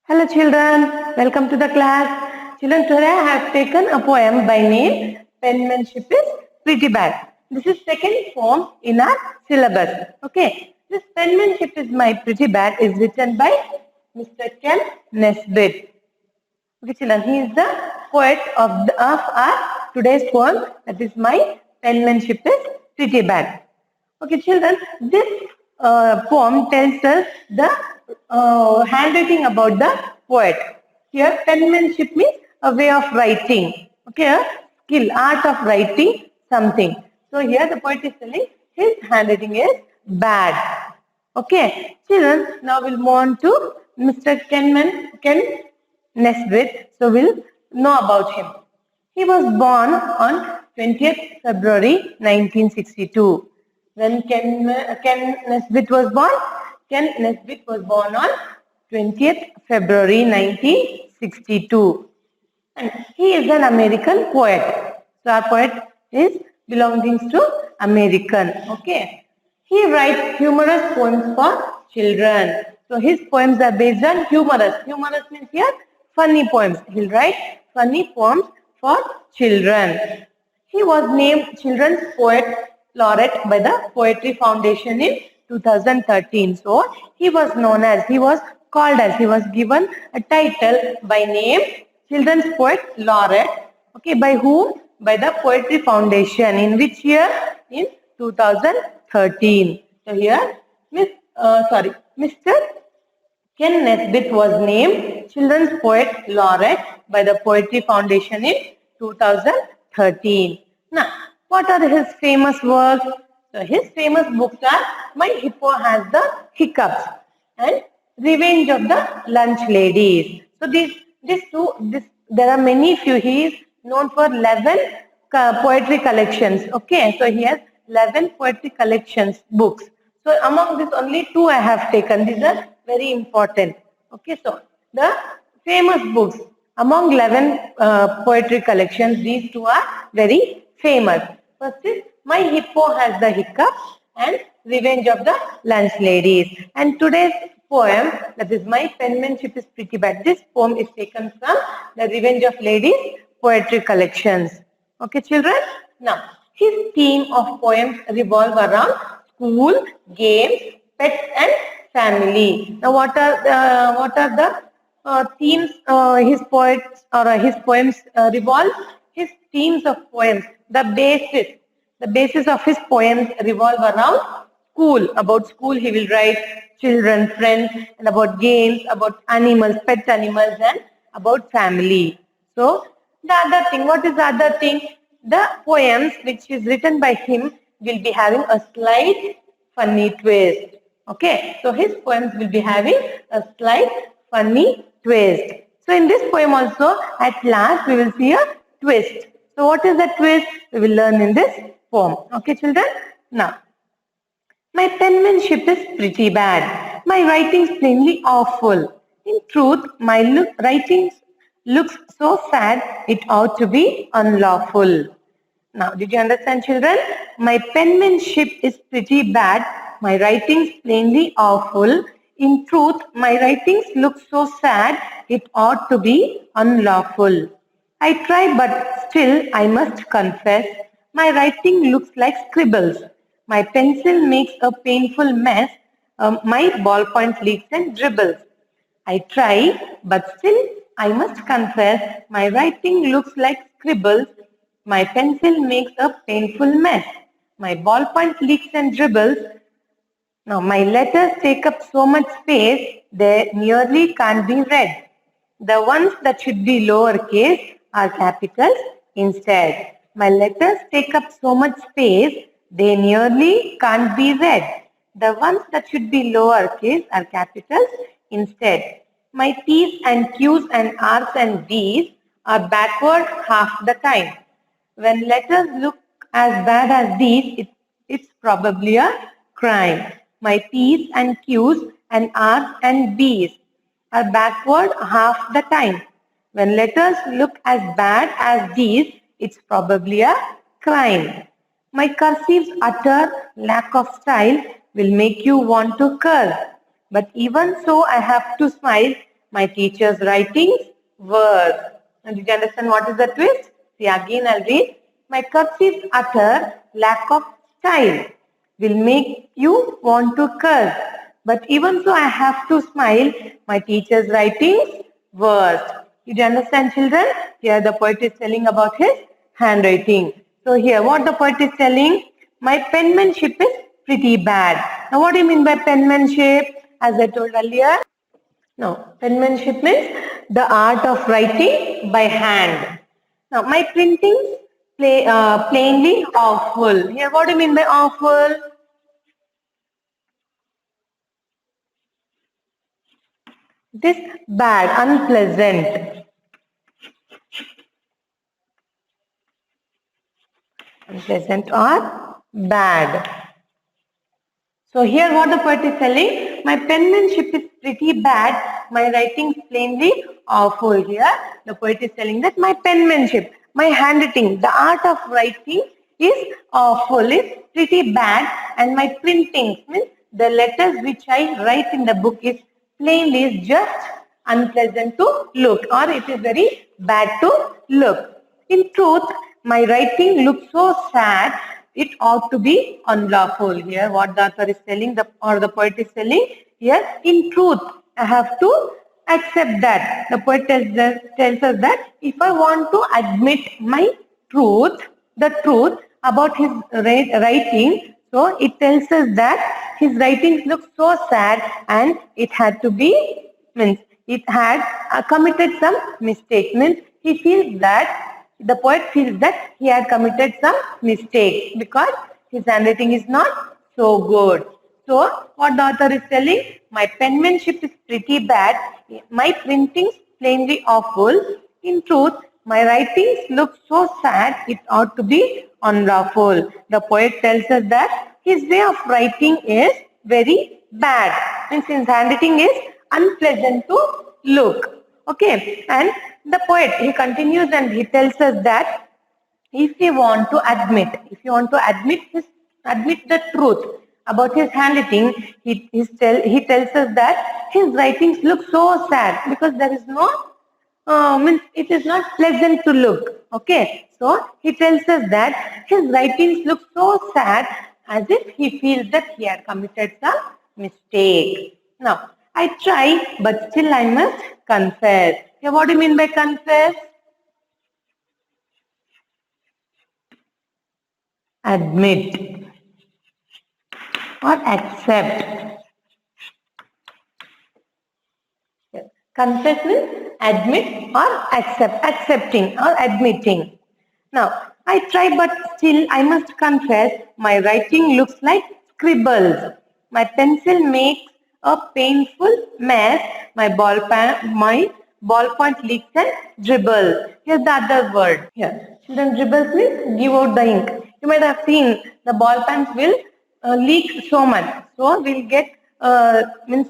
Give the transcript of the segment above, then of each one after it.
Hello children, welcome to the class. Children, today I have taken a poem by name Penmanship is Pretty Bad. This is second poem in our syllabus. Okay, this Penmanship is My Pretty Bad is written by Mr. Ken Nesbitt. Okay children, he is the poet of our today's poem, that is My Penmanship is Pretty Bad. Okay, children, this poem tells us the handwriting about the poet. Here, penmanship means a way of writing. Okay, a skill, art of writing something. So here the poet is telling his handwriting is bad. Okay, children, now we'll move on to Mr. Ken Nesbitt. So we'll know about him. He was born on 20th February 1962. When Ken Nesbitt was born? Ken Nesbitt was born on 20th February 1962. And he is an American poet. So our poet is belonging to American. Okay. He writes humorous poems for children. So his poems are based on humorous. Humorous means here funny poems. He'll write funny poems for children. He was named Children's Poet Laureate by the Poetry Foundation in 2013. So he was known as, he was called as, he was given a title by name Children's Poet Laureate. Okay, by whom? By the Poetry Foundation. In which year? In 2013. So here, Mr. Ken Nesbitt was named Children's Poet Laureate by the Poetry Foundation in 2013. Now, what are his famous works? So, his famous books are My Hippo Has the Hiccups and Revenge of the Lunch Ladies. So, there are many few. He is known for 11 poetry collections. Okay, so he has 11 poetry collections books. So, among this, only two I have taken. These are very important. Okay, so the famous books among 11 poetry collections, these two are very famous. First is My Hippo Has the Hiccups and Revenge of the Lunch Ladies. And today's poem, that is My Penmanship is Pretty Bad. This poem is taken from the Revenge of Ladies poetry collections. Okay, children? Now, his theme of poems revolve around school, games, pets, and family. Now, what are the themes his poems revolve? His themes of poems, the basis of his poems revolve around school. About school, he will write children, friends, and about games, about animals, pet animals, and about family. So, the other thing, what is the other thing? The poems which is written by him will be having a slight funny twist. Okay, so his poems will be having a slight funny twist. So in this poem also, at last we will see a twist. So what is the twist? We will learn in this poem. Okay, children? Now, my penmanship is pretty bad. My writing's plainly awful. In truth, my writing looks so sad, it ought to be unlawful. Now, did you understand, children? My penmanship is pretty bad. My writing's plainly awful. In truth, my writings look so sad, it ought to be unlawful. I try, but still I must confess, my writing looks like scribbles. My pencil makes a painful mess. My ballpoint leaks and dribbles. I try, but still I must confess, my writing looks like scribbles. My pencil makes a painful mess. My ballpoint leaks and dribbles. Now, my letters take up so much space, they nearly can't be read. The ones that should be lowercase are capitals instead. My letters take up so much space, they nearly can't be read. The ones that should be lowercase are capitals instead. My P's and Q's and R's and D's are backward half the time. When letters look as bad as these, it's probably a crime. My P's and Q's and R's and B's are backward half the time. When letters look as bad as these, it's probably a crime. My cursive's utter lack of style will make you want to curse. But even so, I have to smile my teacher's writings worse. And did you understand what is the twist? See, again I'll read. My cursive's utter lack of style will make you want to curse. But even so, I have to smile. My teacher's writings worst. Did you understand, children? Here the poet is telling about his handwriting. So here, what the poet is telling? My penmanship is pretty bad. Now, what do you mean by penmanship? As I told earlier, no, penmanship means the art of writing by hand. Now, my printings plainly awful. Here, what do you mean by awful? This bad, unpleasant. Unpleasant or bad. So here what the poet is telling, my penmanship is pretty bad, my writing is plainly awful. Here the poet is telling that my penmanship, my handwriting, the art of writing is awful, is pretty bad, and my printing means the letters which I write in the book is plainly is just unpleasant to look, or it is very bad to look. In truth, my writing looks so sad, it ought to be unlawful. Here, what the author is telling, or the poet is telling, here, in truth, I have to accept that. The poet tells us that if I want to admit my truth, the truth about his writing, so it tells us that his writings look so sad and it had to be, means it had committed some mistake, means he feels that the poet feels that he had committed some mistake because his handwriting is not so good. So what the author is telling, my penmanship is pretty bad, my printing's plainly awful. In truth, my writings look so sad, it ought to be unlawful. The poet tells us that his way of writing is very bad, means his handwriting is unpleasant to look. Okay, and the poet, he continues and he tells us that if you want to admit the truth about his handwriting, he tells us that his writings look so sad because there is no, means it is not pleasant to look. Okay, so he tells us that his writings look so sad as if he feels that he had committed some mistake. Now, I try, but still I must confess. Yeah, what do you mean by confess? Admit or accept. Confess means admit or accept, accepting or admitting. Now, I try, but still I must confess, my writing looks like scribbles. My pencil makes a painful mess. My ballpoint leaks and dribble. Here's the other word. Here, children, dribbles means give out the ink. You might have seen the ball pens will leak so much. So we'll get means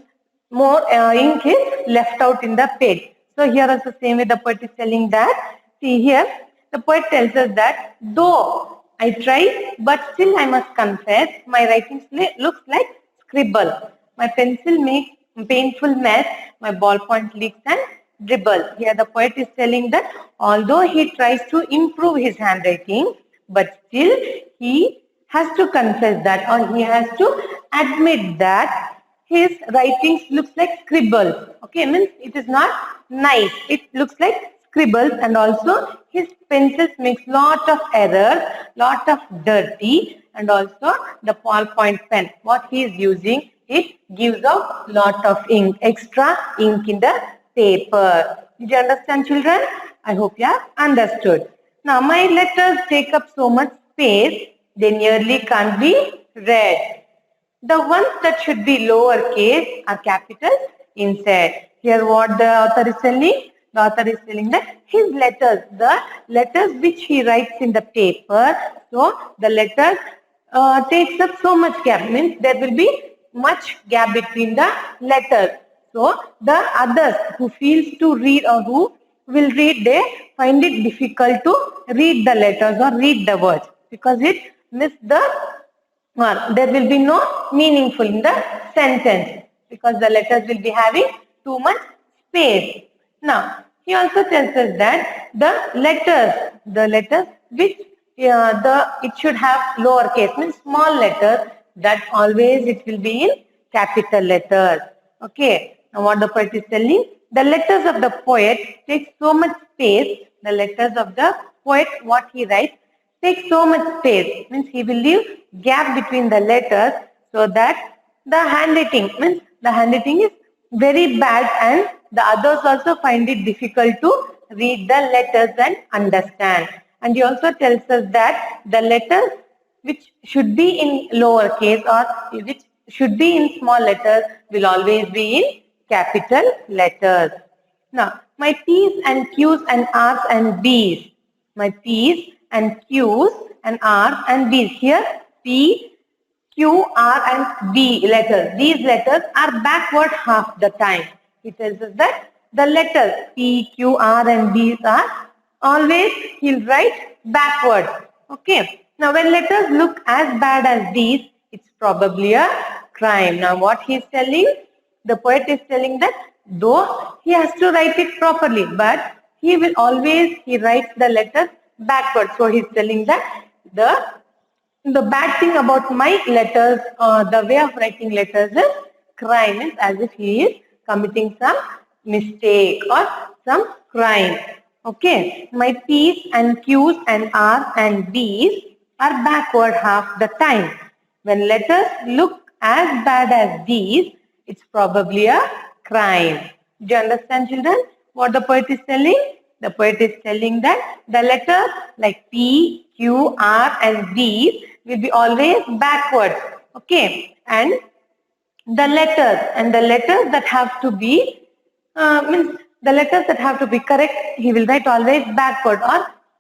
more ink is left out in the page. So here also same way the poet is telling that. See here, the poet tells us that though I try, but still I must confess, my writing looks like scribble. My pencil makes painful mess. My ballpoint leaks and dribble. Here the poet is telling that although he tries to improve his handwriting, but still he has to confess that, or he has to admit that his writings looks like scribbles. Okay, means it is not nice. It looks like scribbles, and also his pencils makes lot of errors, lot of dirty, and also the ballpoint pen, what he is using, it gives out lot of ink, extra ink in the paper. Did you understand, children? I hope you have understood. Now, my letters take up so much space, they nearly can't be read. The ones that should be lowercase are capitals instead. Here what the author is telling? The author is telling that his letters, the letters which he writes in the paper, so the letters takes up so much gap, means there will be much gap between the letters. So the others who feels to read or who will read, they find it difficult to read the letters or read the words because it miss the there will be no meaningful in the sentence because the letters will be having too much space. Now, he also tells us that the letters which it should have lowercase, means small letters, that always it will be in capital letters. Okay. Now, what the poet is telling? The letters of the poet take so much space. The letters of the poet, what he writes, takes so much space. Means he will leave gap between the letters so that the handwriting, means the handwriting is very bad, and the others also find it difficult to read the letters and understand. And he also tells us that the letters which should be in lowercase or which should be in small letters will always be in capital letters. Now, my P's and Q's and R's and B's. My P's and Q's and R's and B's. Here, P, Q, R and B letters. These letters are backward half the time. He tells us that the letters P, Q, R and B are always, he'll write backward. Okay. Now, when letters look as bad as these, it's probably a crime. Now, what he's telling? The poet is telling that though he has to write it properly, but he writes the letters backward. So, he's telling that the bad thing about my letters, the way of writing letters is crime, means as if he is committing some mistake or some crime. Okay, my P's and Q's and R's and B's are backward half the time. When letters look as bad as these, it's probably a crime. Do you understand, children, what the poet is telling? The poet is telling that the letters like P, Q, R and B's will be always backwards. Okay, and the letters that have to be means the letters that have to be correct, he will write always backward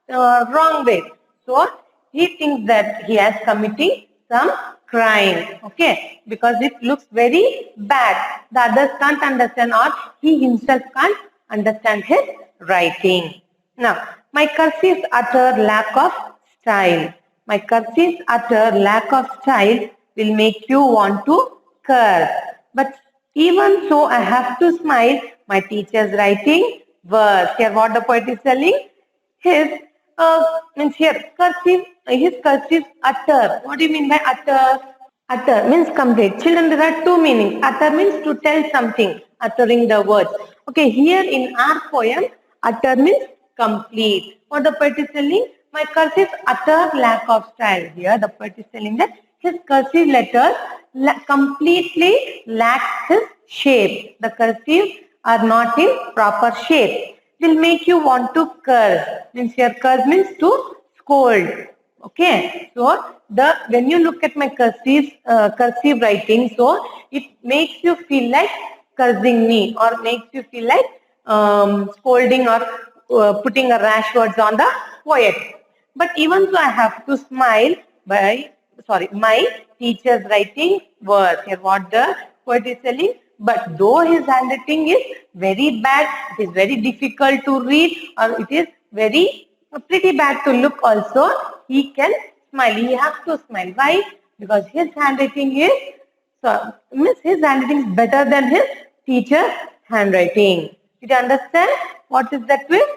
or wrong way. So he thinks that he is committing some crime. Okay, because it looks very bad. The others can't understand, or he himself can't understand his writing. Now, my cursive's utter lack of style. My cursive's utter lack of style will make you want to curse. But even so, I have to smile. My teacher's writing verse. Here, what the poet is telling? His means here cursive. His cursive utter. What do you mean by utter? Utter means complete. Children, there are two meanings. Utter means to tell something, uttering the words. Okay, here in our poem, utter means complete. What the poet is telling? My cursive utter lack of style. Here, the poet is telling that his cursive letters completely lack his shape. The cursive are not in proper shape. Will make you want to curse. Means here curse means to scold. Okay. So when you look at my cursive writing, so it makes you feel like cursing me, or makes you feel like scolding or putting a rash words on the poet. But even so, I have to smile my teacher's writing verse. Here what the poet is telling, but though his handwriting is very bad, it is very difficult to read, or it is very pretty bad to look also, he can smile. He has to smile. Why? Because his handwriting is, his handwriting is better than his teacher's handwriting. Did you understand what is the twist?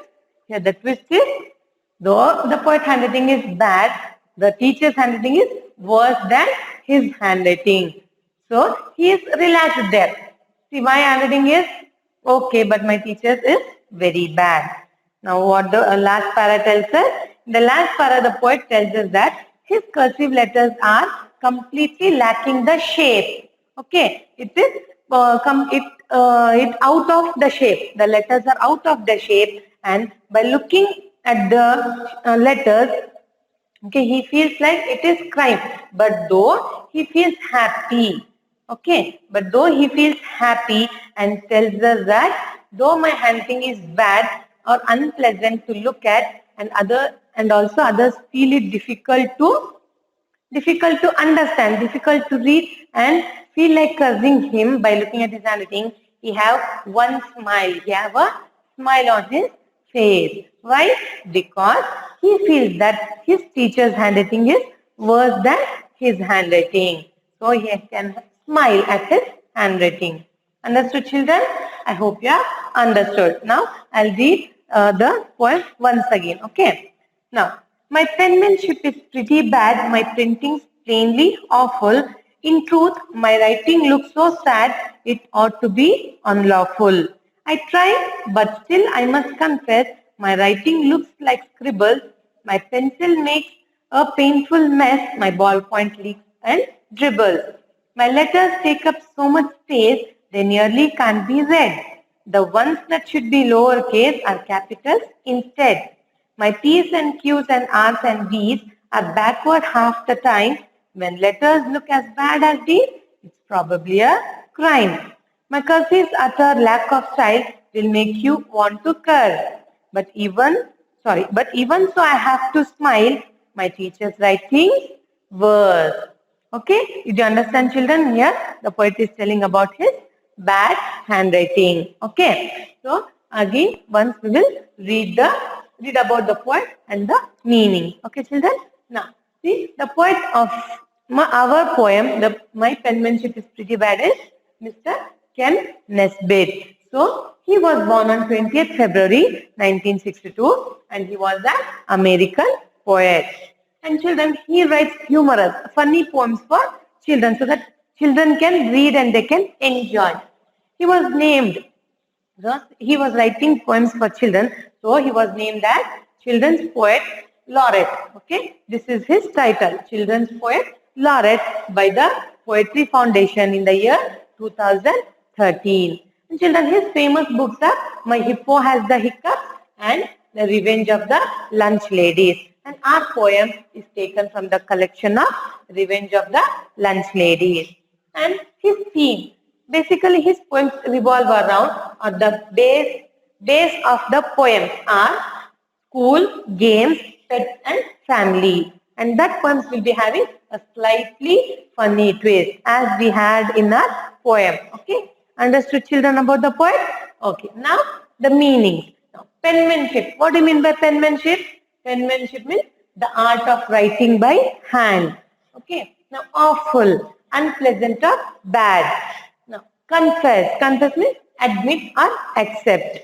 Here the twist is, though the poet's handwriting is bad, the teacher's handwriting is worse than his handwriting. So he is relaxed there. See, my handwriting is okay, but my teacher's is very bad. Now what the last para tells us? In the last para, the poet tells us that his cursive letters are completely lacking the shape. Okay, it is it out of the shape. The letters are out of the shape, and by looking at the letters, okay, he feels like it is crime. But though he feels happy, okay, but though he feels happy and tells us that though my handwriting is bad or unpleasant to look at, and also others feel it difficult to understand, difficult to read, and feel like cursing him by looking at his handwriting, he have one smile. He have a smile on his face. Why? Because he feels that his teacher's handwriting is worse than his handwriting. So he can smile at his handwriting. Understood, children? I hope you have understood. Now I'll read the poem once again. Okay. Now, my penmanship is pretty bad. My printing's plainly awful. In truth, my writing looks so sad. It ought to be unlawful. I try, but still I must confess, my writing looks like scribbles. My pencil makes a painful mess. My ballpoint leaks and dribbles. My letters take up so much space they nearly can't be read. The ones that should be lowercase are capitals instead. My P's and Q's and R's and V's are backward half the time. When letters look as bad as these, it's probably a crime. My cursiv's utter lack of style will make you want to curse. But even so I have to smile. My teacher's writing worse. Okay, did you understand, children? Here the poet is telling about his bad handwriting. Okay, so again once we will read about the poet and the meaning. Okay, children. Now see the poet of our poem, my penmanship is pretty bad, is Mr. Ken Nesbitt. So he was born on 20th February 1962 and he was an American poet. And children, he writes humorous, funny poems for children so that children can read and they can enjoy. He was writing poems for children, so he was named as Children's Poet Laureate. Okay, this is his title, Children's Poet Laureate by the Poetry Foundation in the year 2013. And children, his famous books are My Hippo Has the Hiccups and The Revenge of the Lunch Ladies. And our poem is taken from the collection of Revenge of the Lunch Ladies. And his theme, basically his poems revolve around, or the base of the poems are school, games, pets and family. And that poems will be having a slightly funny twist as we had in our poem. Okay, understood, children, about the poet? Okay, now the meaning. Now, penmanship. What do you mean by penmanship? Penmanship means the art of writing by hand. Okay. Now, awful, unpleasant or bad. Now, confess. Confess means admit or accept.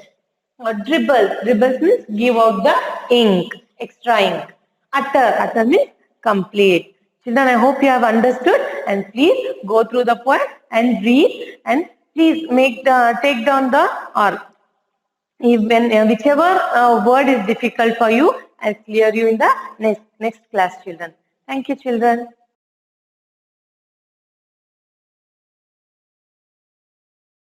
Now, dribble. Dribble means give out the ink, extra ink. Utter. Utter means complete. Children, I hope you have understood, and please go through the poem and read, and please take down the, or even whichever word is difficult for you, I'll clear you in the next class, children. Thank you, children.